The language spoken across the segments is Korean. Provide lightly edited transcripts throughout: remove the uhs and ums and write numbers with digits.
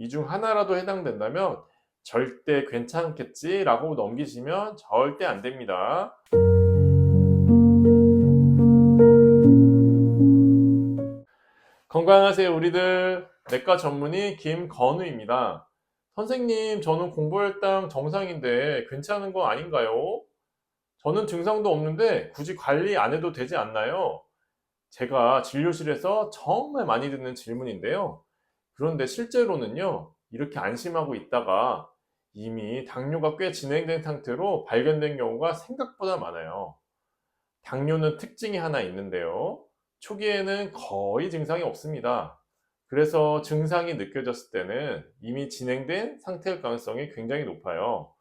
이 중 하나라도 해당된다면 절대 괜찮겠지라고 넘기시면 절대 안 됩니다. 건강하세요 우리들. 내과 전문의 김건우입니다. 선생님, 저는 공부혈당 정상인데 괜찮은 거 아닌가요? 저는 증상도 없는데 굳이 관리 안 해도 되지 않나요? 제가 진료실에서 정말 많이 듣는 질문인데요. 그런데 실제로는요, 이렇게 안심하고 있다가 이미 당뇨가 꽤 진행된 상태로 발견된 경우가 생각보다 많아요. 당뇨는 특징이 하나 있는데요. 초기에는 거의 증상이 없습니다. 그래서 증상이 느껴졌을 때는 이미 진행된 상태일 가능성이 굉장히 높아요.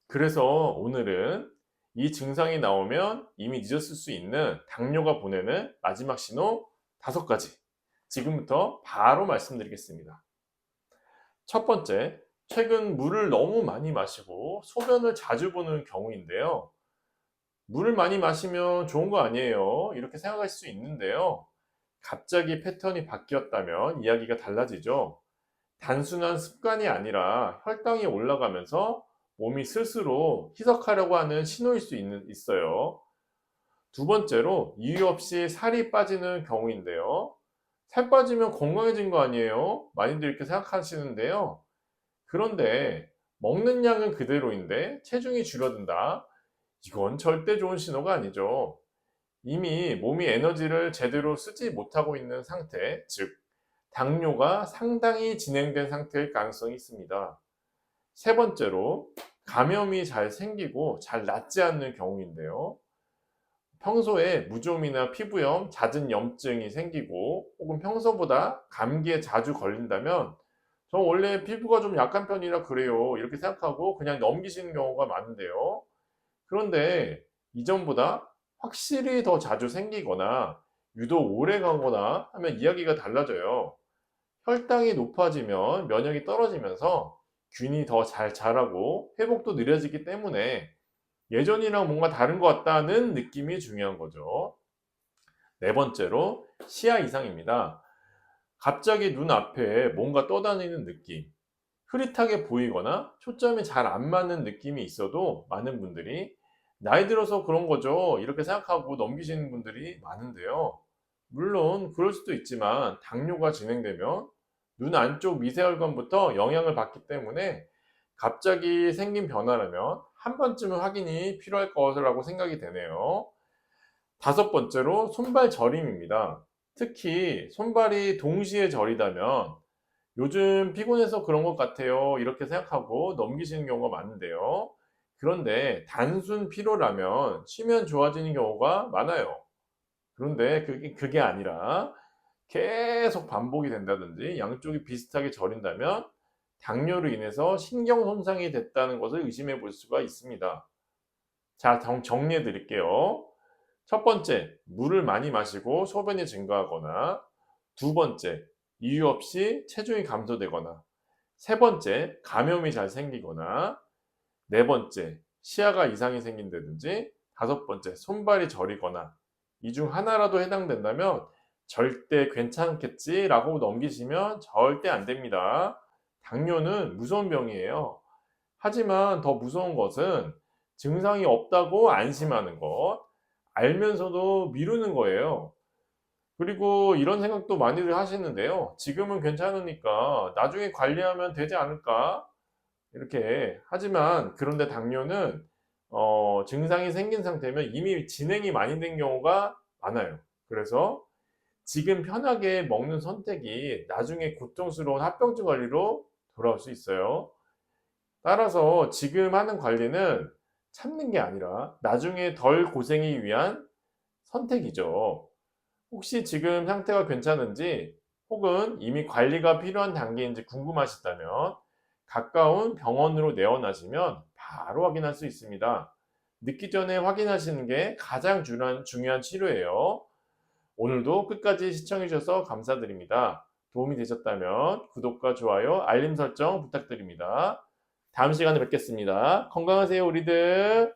그래서 오늘은 이 증상이 나오면 이미 늦었을 수 있는 당뇨가 보내는 마지막 신호 5가지. 지금부터 바로 말씀드리겠습니다. 첫 번째, 최근 물을 너무 많이 마시고 소변을 자주 보는 경우인데요. 물을 많이 마시면 좋은 거 아니에요, 이렇게 생각할 수 있는데요. 갑자기 패턴이 바뀌었다면 이야기가 달라지죠. 단순한 습관이 아니라 혈당이 올라가면서 몸이 스스로 희석하려고 하는 신호일 수 있어요. 두 번째로 이유 없이 살이 빠지는 경우인데요. 살 빠지면 건강해진 거 아니에요? 많이들 이렇게 생각하시는데요. 그런데 먹는 양은 그대로인데 체중이 줄어든다. 이건 절대 좋은 신호가 아니죠. 이미 몸이 에너지를 제대로 쓰지 못하고 있는 상태, 즉 당뇨가 상당히 진행된 상태일 가능성이 있습니다. 세 번째로 감염이 잘 생기고 잘 낫지 않는 경우인데요. 평소에 무좀이나 피부염, 잦은 염증이 생기고 혹은 평소보다 감기에 자주 걸린다면 저 원래 피부가 좀 약한 편이라 그래요, 이렇게 생각하고 그냥 넘기시는 경우가 많은데요. 그런데 이전보다 확실히 더 자주 생기거나 유독 오래 가거나 하면 이야기가 달라져요. 혈당이 높아지면 면역이 떨어지면서 균이 더 잘 자라고 회복도 느려지기 때문에 예전이랑 뭔가 다른 것 같다는 느낌이 중요한 거죠. 네 번째로 시야 이상입니다. 갑자기 눈앞에 뭔가 떠다니는 느낌, 흐릿하게 보이거나 초점이 잘 안 맞는 느낌이 있어도 많은 분들이 나이 들어서 그런 거죠, 이렇게 생각하고 넘기시는 분들이 많은데요. 물론 그럴 수도 있지만 당뇨가 진행되면 눈 안쪽 미세혈관부터 영향을 받기 때문에 갑자기 생긴 변화라면 한 번쯤은 확인이 필요할 것이라고 생각이 되네요. 다섯 번째로 손발 저림입니다. 특히 손발이 동시에 저리다면 요즘 피곤해서 그런 것 같아요, 이렇게 생각하고 넘기시는 경우가 많은데요. 그런데 단순 피로라면 쉬면 좋아지는 경우가 많아요. 그런데 그게 아니라 계속 반복이 된다든지 양쪽이 비슷하게 저린다면 당뇨로 인해서 신경 손상이 됐다는 것을 의심해 볼 수가 있습니다. 자, 정리해 드릴게요. 첫 번째, 물을 많이 마시고 소변이 증가하거나, 두 번째, 이유 없이 체중이 감소되거나, 세 번째, 감염이 잘 생기거나, 네 번째, 시야가 이상이 생긴다든지, 다섯 번째, 손발이 저리거나, 이 중 하나라도 해당된다면 절대 괜찮겠지라고 넘기시면 절대 안 됩니다. 당뇨는 무서운 병이에요. 하지만 더 무서운 것은 증상이 없다고 안심하는 것, 알면서도 미루는 거예요. 그리고 이런 생각도 많이들 하시는데요. 지금은 괜찮으니까 나중에 관리하면 되지 않을까? 이렇게. 하지만 그런데 당뇨는 증상이 생긴 상태면 이미 진행이 많이 된 경우가 많아요. 그래서 지금 편하게 먹는 선택이 나중에 고통스러운 합병증 관리로 돌아올 수 있어요. 따라서 지금 하는 관리는 참는 게 아니라 나중에 덜 고생이 위한 선택이죠. 혹시 지금 상태가 괜찮은지 혹은 이미 관리가 필요한 단계인지 궁금하시다면 가까운 병원으로 내원하시면 바로 확인할 수 있습니다. 늦기 전에 확인하시는 게 가장 중요한 치료예요. 오늘도 끝까지 시청해 주셔서 감사드립니다. 도움이 되셨다면 구독과 좋아요, 알림 설정 부탁드립니다. 다음 시간에 뵙겠습니다. 건강하세요, 우리들.